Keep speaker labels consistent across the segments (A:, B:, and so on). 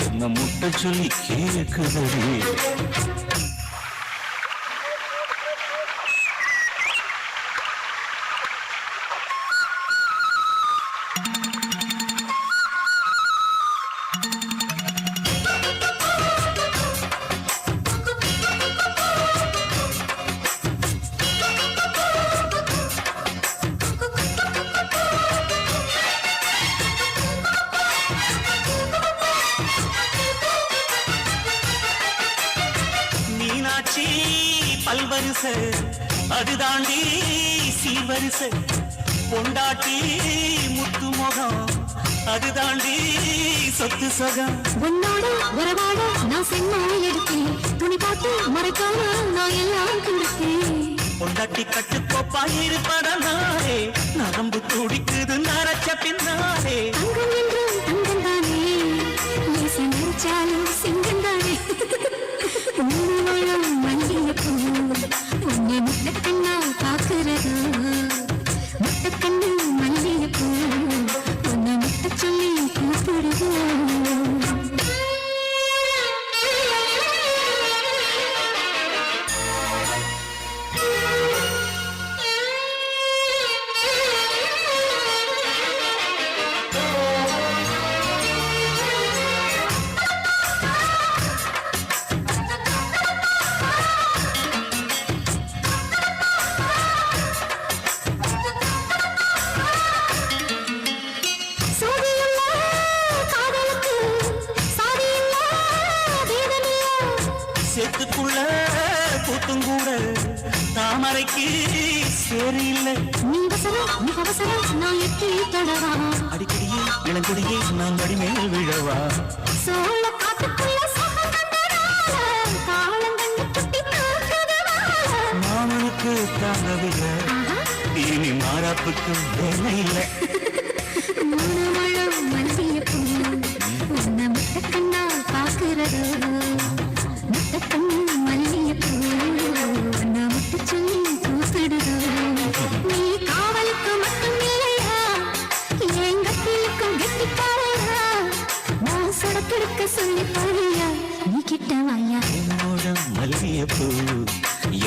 A: என்ன முட்டை சொல்லி கேக்குதடி. பல்வரிசை அது தாண்டி சீர்வரிசை பொண்டாட்டி முத்து முகம் அது தாண்டி சொத்து சகம்.
B: உன்னோட உறவாட நான் சென்னை எடுத்தேன் துணி பார்த்து மறைக்காம நான் எல்லாம் கொடுத்தேன்.
A: பொண்டாட்டி கட்டுக்கோப்பாய் இருப்பதனாலே நரம்பு துடிக்குது நரச்ச பின்னாலே.
B: தங்கம் என்றும் தங்கம் தானே நினைச்சாலும் சிங்கம் தானே. உன்னவளும் மல்லிகைப்பூ உன்னை முட்டக்கண்ணா பாக்குறதா முட்டக்கண்ணு மல்லிகைப்பூ உன்னை முட்ட சொல்லி கூப்பிடுதோ.
A: சேத்துக்குள்ள கூத்தும் கூட தாமரைக்கு சரியில்லை.
B: நீ அவசரம் நான் எட்டி தொடவா
A: அடிக்கடியே இளங்குடியே நான் வடிமேல் விழவா.
B: சோழ காட்டுக்குள்ள
A: மாமனுக்கு தாங்கவில்லை இனி மாறாப்புக்கு வேலை இல்லை.
B: மூணு மல்லிகைப்பூ உன்னை முட்டக்கண்ணா பாக்குறதோ முட்டக்கண்ணு மல்லிகைப்பூ உன்னை முட்ட சொல்லி கூப்பிடுதோ. நீ காவலுக்கு மட்டும் இல்லையா என் கட்டிலுக்கும் கெட்டிக்காரையா நான் சொடக்கெடுக்க சொல்லி போறியா நீ கிட்ட வாயா.
A: என்னோட மல்லிகைப்பூ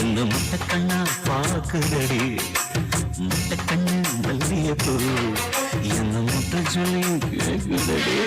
A: என்ன முட்டக்கண்ணா பாக்குதடி. முட்டக்கண்ணு மல்லிகைப்பூ என்ன முட்டை சொல்லி கேக்குதடி.